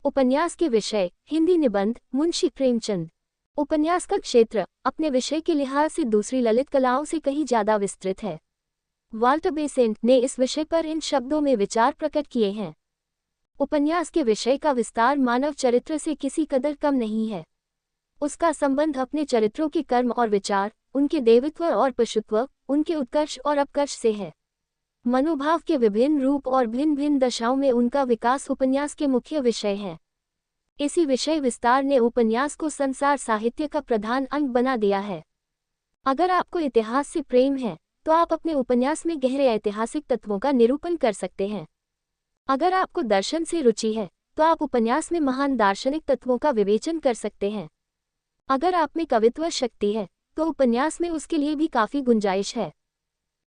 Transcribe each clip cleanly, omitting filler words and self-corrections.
उपन्यास के विषय हिंदी निबंध मुंशी प्रेमचंद। उपन्यास का क्षेत्र अपने विषय के लिहाज से दूसरी ललित कलाओं से कहीं ज्यादा विस्तृत है। वाल्टर बेसेंट ने इस विषय पर इन शब्दों में विचार प्रकट किए हैं। उपन्यास के विषय का विस्तार मानव चरित्र से किसी कदर कम नहीं है। उसका संबंध अपने चरित्रों के कर्म और विचार, उनके देवत्व और पशुत्व, उनके उत्कर्ष और अपकर्ष से है। मनोभाव के विभिन्न रूप और भिन्न भिन्न दशाओं में उनका विकास उपन्यास के मुख्य विषय है। इसी विषय विस्तार ने उपन्यास को संसार साहित्य का प्रधान अंग बना दिया है। अगर आपको इतिहास से प्रेम है तो आप अपने उपन्यास में गहरे ऐतिहासिक तत्वों का निरूपण कर सकते हैं। अगर आपको दर्शन से रुचि है तो आप उपन्यास में महान दार्शनिक तत्वों का विवेचन कर सकते हैं। अगर आप में कवित्व शक्ति है तो उपन्यास में उसके लिए भी काफी गुंजाइश है।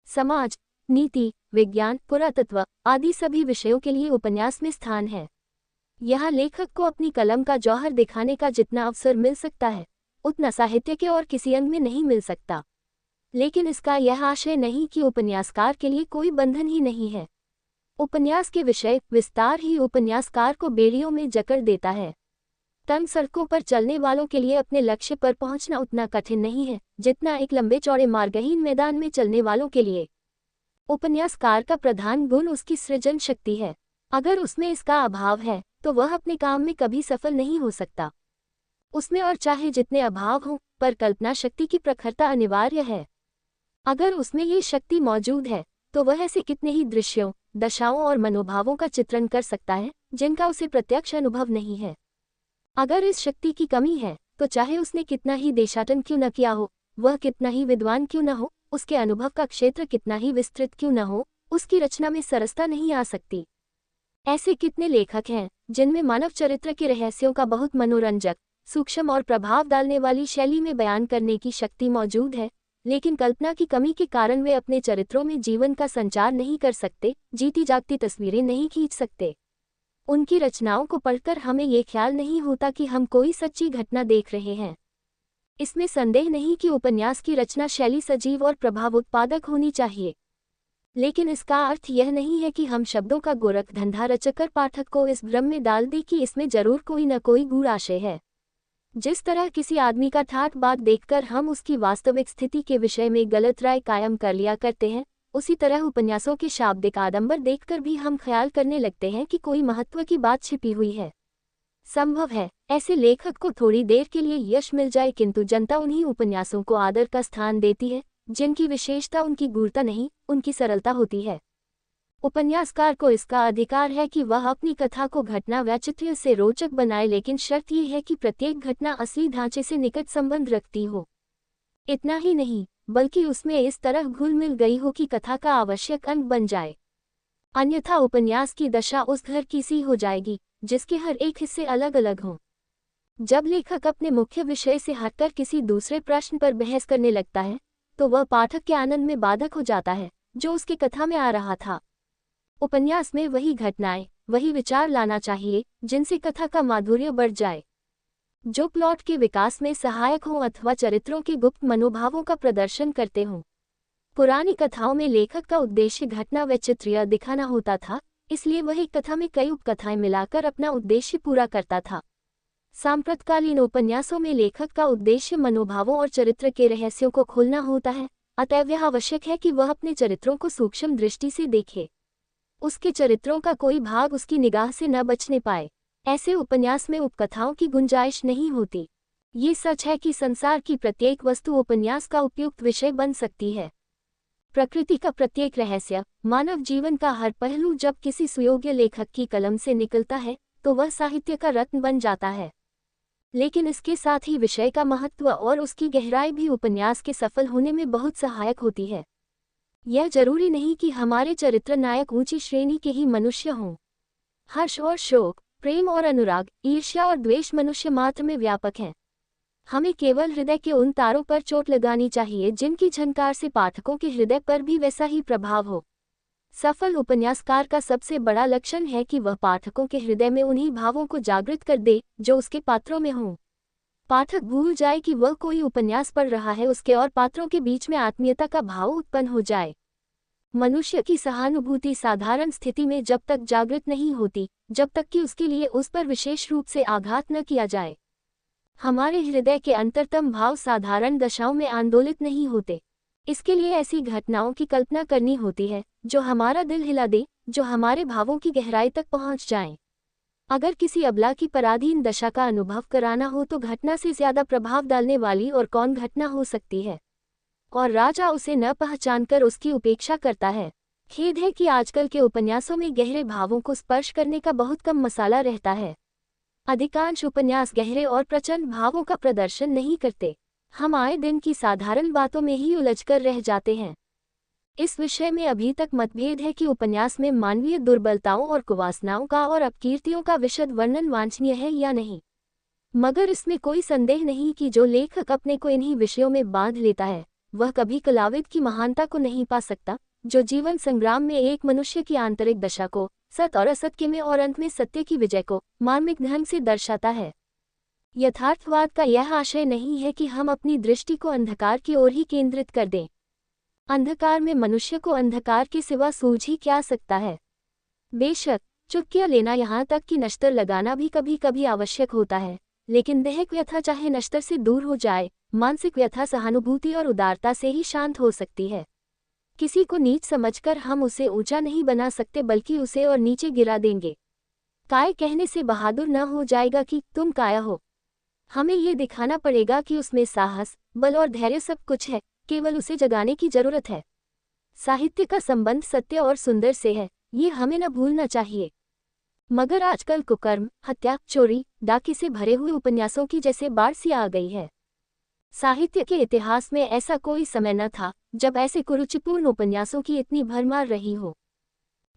समाज, नीति, विज्ञान, पुरातत्व आदि सभी विषयों के लिए उपन्यास में स्थान है। यहाँ लेखक को अपनी कलम का जौहर दिखाने का जितना अवसर मिल सकता है उतना साहित्य के और किसी अंग में नहीं मिल सकता। लेकिन इसका यह आशय नहीं कि उपन्यासकार के लिए कोई बंधन ही नहीं है। उपन्यास के विषय विस्तार ही उपन्यासकार को बेड़ियों में जकड़ देता है। तंग सड़कों पर चलने वालों के लिए अपने लक्ष्य पर पहुंचना उतना कठिन नहीं है जितना एक लंबे चौड़े मार्गहीन मैदान में चलने वालों के लिए। उपन्यासकार का प्रधान गुण उसकी सृजन शक्ति है। अगर उसमें इसका अभाव है तो वह अपने काम में कभी सफल नहीं हो सकता। उसमें और चाहे जितने अभाव हों, पर कल्पना शक्ति की प्रखरता अनिवार्य है। अगर उसमें ये शक्ति मौजूद है तो वह ऐसे कितने ही दृश्यों, दशाओं और मनोभावों का चित्रण कर सकता है जिनका उसे प्रत्यक्ष अनुभव नहीं है। अगर इस शक्ति की कमी है तो चाहे उसने कितना ही देशाटन क्यों न किया हो, वह कितना ही विद्वान क्यों न हो, उसके अनुभव का क्षेत्र कितना ही विस्तृत क्यों न हो, उसकी रचना में सरसता नहीं आ सकती। ऐसे कितने लेखक हैं जिनमें मानव चरित्र के रहस्यों का बहुत मनोरंजक, सूक्ष्म और प्रभाव डालने वाली शैली में बयान करने की शक्ति मौजूद है, लेकिन कल्पना की कमी के कारण वे अपने चरित्रों में जीवन का संचार नहीं कर सकते, जीती जागती तस्वीरें नहीं खींच सकते। उनकी रचनाओं को पढ़कर हमें ये ख्याल नहीं होता कि हम कोई सच्ची घटना देख रहे हैं। इसमें संदेह नहीं कि उपन्यास की रचना शैली सजीव और प्रभाव उत्पादक होनी चाहिए, लेकिन इसका अर्थ यह नहीं है कि हम शब्दों का गोरख धंधा रचकर पाठक को इस भ्रम में डाल दें कि इसमें जरूर कोई न कोई गूढ़ आशय है। जिस तरह किसी आदमी का ठाठ बात देखकर हम उसकी वास्तविक स्थिति के विषय में गलत राय कायम कर लिया करते हैं, उसी तरह उपन्यासों के शाब्दिक आडंबर देखकर भी हम ख्याल करने लगते हैं कि कोई महत्व की बात छिपी हुई है। संभव है ऐसे लेखक को थोड़ी देर के लिए यश मिल जाए, किंतु जनता उन्हीं उपन्यासों को आदर का स्थान देती है जिनकी विशेषता उनकी गूढ़ता नहीं, उनकी सरलता होती है। उपन्यासकार को इसका अधिकार है कि वह अपनी कथा को घटना वैचित्र्य से रोचक बनाए, लेकिन शर्त यह है कि प्रत्येक घटना असली ढांचे से निकट संबंध रखती हो। इतना ही नहीं, बल्कि उसमें इस तरह घुल मिल गई हो कि कथा का आवश्यक अंग बन जाए। अन्यथा उपन्यास की दशा उस घर की सी हो जाएगी जिसके हर एक हिस्से अलग अलग हों। जब लेखक अपने मुख्य विषय से हटकर किसी दूसरे प्रश्न पर बहस करने लगता है तो वह पाठक के आनंद में बाधक हो जाता है जो उसकी कथा में आ रहा था। उपन्यास में वही घटनाएं, वही विचार लाना चाहिए जिनसे कथा का माधुर्य बढ़ जाए, जो प्लॉट के विकास में सहायक हों अथवा चरित्रों के गुप्त मनोभावों का प्रदर्शन करते हों। पुरानी कथाओं में लेखक का उद्देश्य घटना वैचित्र्य दिखाना होता था, इसलिए वह एक कथा में कई उपकथाएं मिलाकर अपना उद्देश्य पूरा करता था। सांप्रतकालीन उपन्यासों में लेखक का उद्देश्य मनोभावों और चरित्र के रहस्यों को खोलना होता है, अतएव यह आवश्यक है कि वह अपने चरित्रों को सूक्ष्म दृष्टि से देखे। उसके चरित्रों का कोई भाग उसकी निगाह से न बचने पाए। ऐसे उपन्यास में उपकथाओं की गुंजाइश नहीं होती। ये सच है कि संसार की प्रत्येक वस्तु उपन्यास का उपयुक्त विषय बन सकती है। प्रकृति का प्रत्येक रहस्य, मानव जीवन का हर पहलू जब किसी सुयोग्य लेखक की कलम से निकलता है तो वह साहित्य का रत्न बन जाता है। लेकिन इसके साथ ही विषय का महत्व और उसकी गहराई भी उपन्यास के सफल होने में बहुत सहायक होती है। यह जरूरी नहीं कि हमारे चरित्र नायक ऊंची श्रेणी के ही मनुष्य हों। हर्ष और शोक, प्रेम और अनुराग, ईर्ष्या और द्वेष मनुष्य मात्र में व्यापक हैं। हमें केवल हृदय के उन तारों पर चोट लगानी चाहिए जिनकी झनकार से पाठकों के हृदय पर भी वैसा ही प्रभाव हो। सफल उपन्यासकार का सबसे बड़ा लक्षण है कि वह पाठकों के हृदय में उन्हीं भावों को जागृत कर दे जो उसके पात्रों में हों। पाठक भूल जाए कि वह कोई उपन्यास पढ़ रहा है, उसके और पात्रों के बीच में आत्मीयता का भाव उत्पन्न हो जाए। मनुष्य की सहानुभूति साधारण स्थिति में जब तक जागृत नहीं होती, जब तक कि उसके लिए उस पर विशेष रूप से आघात न किया जाए। हमारे हृदय के अंतरतम भाव साधारण दशाओं में आंदोलित नहीं होते। इसके लिए ऐसी घटनाओं की कल्पना करनी होती है जो हमारा दिल हिला दे, जो हमारे भावों की गहराई तक पहुंच जाएं। अगर किसी अबला की पराधीन दशा का अनुभव कराना हो तो घटना से ज्यादा प्रभाव डालने वाली और कौन घटना हो सकती है, और राजा उसे न पहचानकर उसकी उपेक्षा करता है। खेद है कि आजकल के उपन्यासों में गहरे भावों को स्पर्श करने का बहुत कम मसाला रहता है। अधिकांश उपन्यास गहरे और प्रचंड भावों का प्रदर्शन नहीं करते। हम आए दिन की साधारण बातों में ही उलझकर रह जाते हैं। इस विषय में अभी तक मतभेद है कि उपन्यास में मानवीय दुर्बलताओं और कुवासनाओं का और अपकीर्तियों का विशद वर्णन वांछनीय है या नहीं। मगर इसमें कोई संदेह नहीं कि जो लेखक अपने को इन्हीं विषयों में बांध लेता है वह कभी कलाविद की महानता को नहीं पा सकता, जो जीवन संग्राम में एक मनुष्य की आंतरिक दशा को, सत और असत्य में और अंत में सत्य की विजय को मार्मिक ढंग से दर्शाता है। यथार्थवाद का यह आशय नहीं है कि हम अपनी दृष्टि को अंधकार की ओर ही केंद्रित कर दें। अंधकार में मनुष्य को अंधकार के सिवा सूझ ही क्या सकता है। बेशक चुटकियां लेना यहाँ तक कि नश्तर लगाना भी कभी कभी आवश्यक होता है, लेकिन दैहिक व्यथा चाहे नश्तर से दूर हो जाए, मानसिक व्यथा सहानुभूति और उदारता से ही शांत हो सकती है। किसी को नीच समझकर हम उसे ऊंचा नहीं बना सकते, बल्कि उसे और नीचे गिरा देंगे। काय कहने से बहादुर न हो जाएगा कि तुम काया हो। हमें ये दिखाना पड़ेगा कि उसमें साहस, बल और धैर्य सब कुछ है, केवल उसे जगाने की जरूरत है। साहित्य का संबंध सत्य और सुंदर से है, ये हमें न भूलना चाहिए। मगर आजकल कुकर्म, हत्या, चोरी, डाके से भरे हुए उपन्यासों की जैसे बाढ़ सी आ गई है। साहित्य के इतिहास में ऐसा कोई समय न था जब ऐसे कुरुचिपूर्ण उपन्यासों की इतनी भरमार रही हो।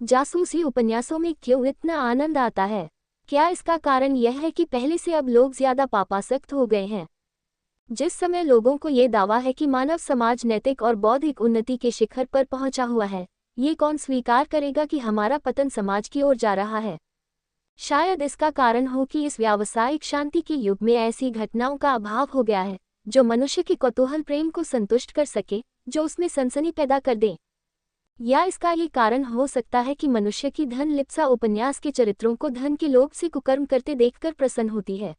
जासूसी उपन्यासों में क्यों इतना आनंद आता है? क्या इसका कारण यह है कि पहले से अब लोग ज्यादा पापासक्त हो गए हैं? जिस समय लोगों को ये दावा है कि मानव समाज नैतिक और बौद्धिक उन्नति के शिखर पर पहुंचा हुआ है, ये कौन स्वीकार करेगा कि हमारा पतन समाज की ओर जा रहा है? शायद इसका कारण हो कि इस व्यावसायिक शांति के युग में ऐसी घटनाओं का अभाव हो गया है जो मनुष्य के कौतूहल प्रेम को संतुष्ट कर सके, जो उसमें सनसनी पैदा कर दें। या इसका ये कारण हो सकता है कि मनुष्य की धन लिप्सा उपन्यास के चरित्रों को धन के लोभ से कुकर्म करते देखकर प्रसन्न होती है।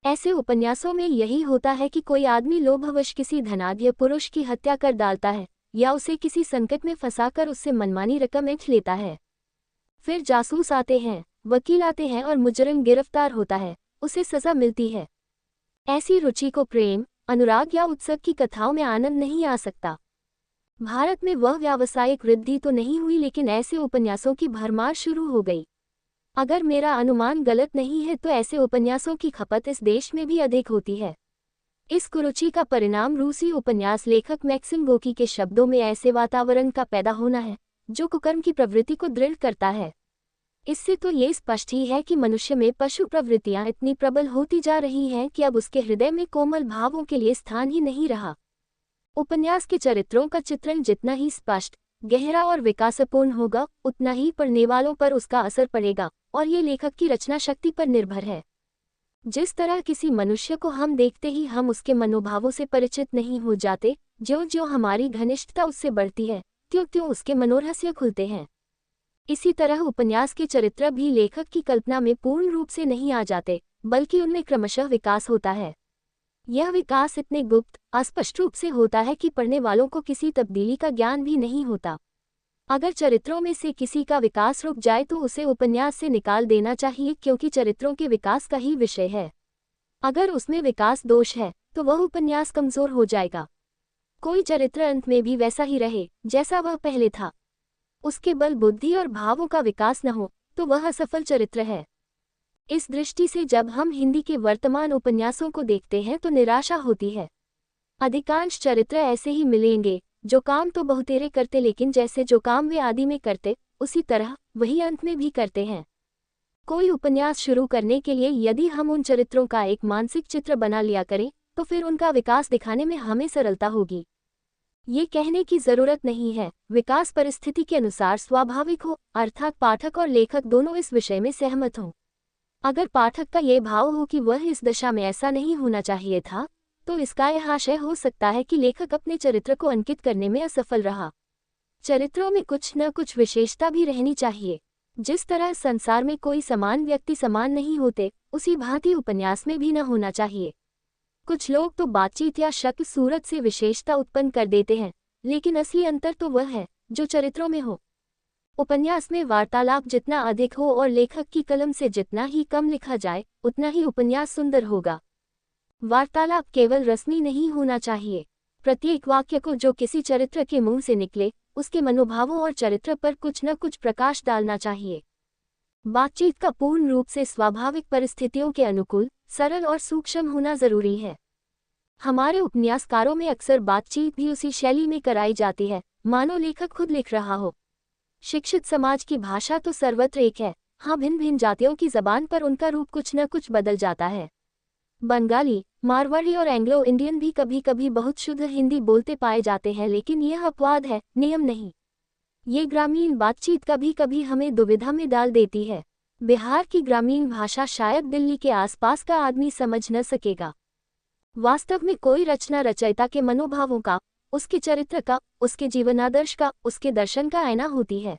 ऐसे उपन्यासों में यही होता है कि कोई आदमी लोभवश किसी धनाढ्य पुरुष की हत्या कर डालता है या उसे किसी संकट में फंसाकर उससे मनमानी रकम ऐंठ लेता है। फिर जासूस आते हैं, वकील आते हैं और मुजरिम गिरफ्तार होता है, उसे सजा मिलती है। ऐसी रुचि को प्रेम, अनुराग या उत्सव की कथाओं में आनंद नहीं आ सकता। भारत में वह व्यावसायिक वृद्धि तो नहीं हुई, लेकिन ऐसे उपन्यासों की भरमार शुरू हो गई। अगर मेरा अनुमान गलत नहीं है तो ऐसे उपन्यासों की खपत इस देश में भी अधिक होती है। इस कुरुचि का परिणाम रूसी उपन्यास लेखक मैक्सिम गोर्की के शब्दों में ऐसे वातावरण का पैदा होना है जो कुकर्म की प्रवृत्ति को दृढ़ करता है। इससे तो ये स्पष्ट ही है कि मनुष्य में पशु प्रवृत्तियां इतनी प्रबल होती जा रही हैं कि अब उसके हृदय में कोमल भावों के लिए स्थान ही नहीं रहा। उपन्यास के चरित्रों का चित्रण जितना ही स्पष्ट, गहरा और विकासपूर्ण होगा, उतना ही पढ़ने वालों पर उसका असर पड़ेगा, और ये लेखक की रचना शक्ति पर निर्भर है। जिस तरह किसी मनुष्य को हम देखते ही हम उसके मनोभावों से परिचित नहीं हो जाते, ज्यों-ज्यों हमारी घनिष्ठता उससे बढ़ती है, त्यों-त्यों उसके मनोरहस्य खुलते हैं। इसी तरह उपन्यास के चरित्र भी लेखक की कल्पना में पूर्ण रूप से नहीं आ जाते, बल्कि उनमें क्रमशः विकास होता है। यह विकास इतने गुप्त, अस्पष्ट रूप से होता है कि पढ़ने वालों को किसी तब्दीली का ज्ञान भी नहीं होता। अगर चरित्रों में से किसी का विकास रुक जाए तो उसे उपन्यास से निकाल देना चाहिए, क्योंकि चरित्रों के विकास का ही विषय है। अगर उसमें विकास दोष है तो वह उपन्यास कमजोर हो जाएगा। कोई चरित्र अंत में भी वैसा ही रहे जैसा वह पहले था, उसके बल बुद्धि और भावों का विकास न हो तो वह असफल चरित्र है। इस दृष्टि से जब हम हिंदी के वर्तमान उपन्यासों को देखते हैं तो निराशा होती है। अधिकांश चरित्र ऐसे ही मिलेंगे जो काम तो बहुतेरे करते, लेकिन जैसे जो काम वे आदि में करते उसी तरह वही अंत में भी करते हैं। कोई उपन्यास शुरू करने के लिए यदि हम उन चरित्रों का एक मानसिक चित्र बना लिया करें तो फिर उनका विकास दिखाने में हमें सरलता होगी। ये कहने की जरूरत नहीं है विकास परिस्थिति के अनुसार स्वाभाविक हो, अर्थात पाठक और लेखक दोनों इस विषय में सहमत हों। अगर पाठक का ये भाव हो कि वह इस दशा में ऐसा नहीं होना चाहिए था, तो इसका यह आशय हो सकता है कि लेखक अपने चरित्र को अंकित करने में असफल रहा। चरित्रों में कुछ न कुछ विशेषता भी रहनी चाहिए। जिस तरह संसार में कोई समान व्यक्ति समान नहीं होते, उसी भांति उपन्यास में भी न होना चाहिए। कुछ लोग तो बातचीत या शक्ल सूरत से विशेषता उत्पन्न कर देते हैं, लेकिन असली अंतर तो वह है जो चरित्रों में हो। उपन्यास में वार्तालाप जितना अधिक हो और लेखक की कलम से जितना ही कम लिखा जाए, उतना ही उपन्यास सुंदर होगा। वार्तालाप केवल रस्मी नहीं होना चाहिए। प्रत्येक वाक्य को जो किसी चरित्र के मुंह से निकले, उसके मनोभावों और चरित्र पर कुछ न कुछ प्रकाश डालना चाहिए। बातचीत का पूर्ण रूप से स्वाभाविक परिस्थितियों के अनुकूल, सरल और सूक्ष्म होना जरूरी है। हमारे उपन्यासकारों में अक्सर बातचीत भी उसी शैली में कराई जाती है, मानो लेखक खुद लिख रहा हो। शिक्षित समाज की भाषा तो सर्वत्र एक है, हाँ भिन्न भिन्न जातियों की जबान पर उनका रूप कुछ न कुछ बदल जाता है। बंगाली, मारवाड़ी और एंग्लो इंडियन भी कभी कभी बहुत शुद्ध हिंदी बोलते पाए जाते हैं, लेकिन यह अपवाद है, नियम नहीं। ये ग्रामीण बातचीत कभी कभी हमें दुविधा में डाल देती है। बिहार की ग्रामीण भाषा शायद दिल्ली के आसपास का आदमी समझ न सकेगा। वास्तव में कोई रचना रचयिता के मनोभावों का, उसके चरित्र का, उसके जीवनादर्श का, उसके दर्शन का आईना होती है।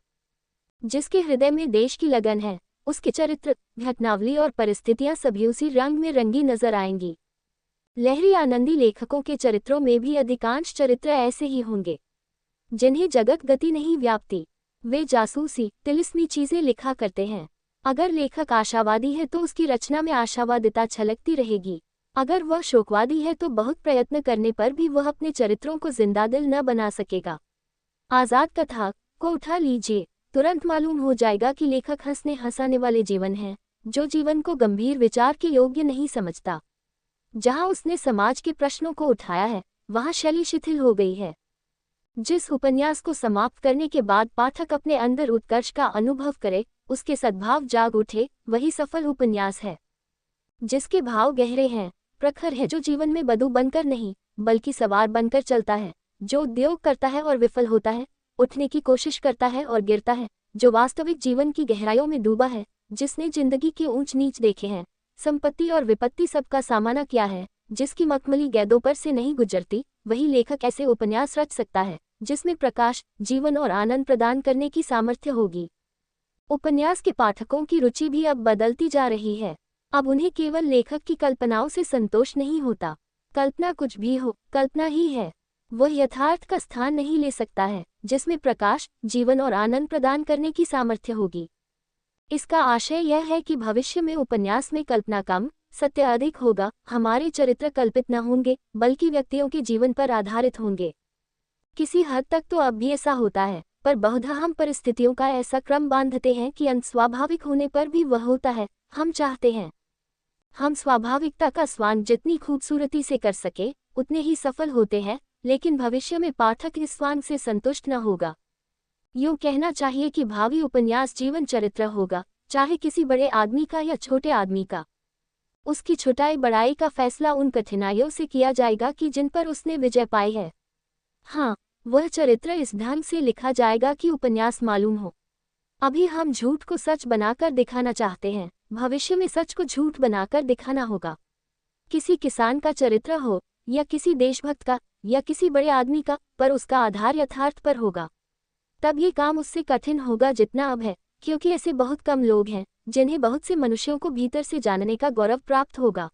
जिसके हृदय में देश की लगन है, उसके चरित्र, घटनावली और परिस्थितियां सभी उसी रंग में रंगी नजर आएंगी। लहरी आनंदी लेखकों के चरित्रों में भी अधिकांश चरित्र ऐसे ही होंगे, जिन्हें जगत गति नहीं व्यापती। वे जासूसी, तिलिस्मी चीजें लिखा करते हैं। अगर लेखक आशावादी है तो उसकी रचना में आशावादिता छलकती रहेगी। अगर वह शोकवादी है तो बहुत प्रयत्न करने पर भी वह अपने चरित्रों को जिंदादिल न बना सकेगा। आजाद कथा को उठा लीजिए, तुरंत मालूम हो जाएगा कि लेखक हंसने हंसाने वाले जीवन है, जो जीवन को गंभीर विचार के योग्य नहीं समझता। जहां उसने समाज के प्रश्नों को उठाया है, वहां शैली शिथिल हो गई है। जिस उपन्यास को समाप्त करने के बाद पाठक अपने अंदर उत्कर्ष का अनुभव करे, उसके सद्भाव जाग उठे, वही सफल उपन्यास है। जिसके भाव गहरे हैं, प्रखर है, जो जीवन में बधू बनकर नहीं बल्कि सवार बनकर चलता है, जो उद्योग करता है और विफल होता है, उठने की कोशिश करता है और गिरता है, जो वास्तविक जीवन की गहराइयों में डूबा है, जिसने जिंदगी के ऊंच नीच देखे हैं, संपत्ति और विपत्ति सबका सामना किया है, जिसकी मखमली गेंदों पर से नहीं गुजरती, वही लेखक ऐसे उपन्यास रच सकता है जिसमें प्रकाश, जीवन और आनंद प्रदान करने की सामर्थ्य होगी। उपन्यास के पाठकों की रुचि भी अब बदलती जा रही है। अब उन्हें केवल लेखक की कल्पनाओं से संतोष नहीं होता। कल्पना कुछ भी हो, कल्पना ही है। वह यथार्थ का स्थान नहीं ले सकता है, जिसमें प्रकाश, जीवन और आनंद प्रदान करने की सामर्थ्य होगी। इसका आशय यह है कि भविष्य में उपन्यास में कल्पना कम, सत्य अधिक होगा। हमारे चरित्र कल्पित न होंगे, बल्कि व्यक्तियों के जीवन पर आधारित होंगे। किसी हद तक तो अब भी ऐसा होता है, पर बहुधा हम परिस्थितियों का ऐसा क्रम बांधते हैं कि अंत स्वाभाविक होने पर भी वह होता है हम चाहते हैं। हम स्वाभाविकता का स्वांग जितनी खूबसूरती से कर सके, उतने ही सफल होते हैं, लेकिन भविष्य में पाठक इस स्वांग से संतुष्ट न होगा। यूं कहना चाहिए कि भावी उपन्यास जीवन चरित्र होगा, चाहे किसी बड़े आदमी का या छोटे आदमी का। उसकी छुटाई बड़ाई का फैसला उन कठिनाइयों से किया जाएगा कि जिन पर उसने विजय पाई है। हाँ, वह चरित्र इस ढंग से लिखा जाएगा कि उपन्यास मालूम हो। अभी हम झूठ को सच बनाकर दिखाना चाहते हैं, भविष्य में सच को झूठ बनाकर दिखाना होगा। किसी किसान का चरित्र हो, या किसी देशभक्त का, या किसी बड़े आदमी का, पर उसका आधार यथार्थ पर होगा। तब ये काम उससे कठिन होगा जितना अब है, क्योंकि ऐसे बहुत कम लोग हैं जिन्हें बहुत से मनुष्यों को भीतर से जानने का गौरव प्राप्त होगा।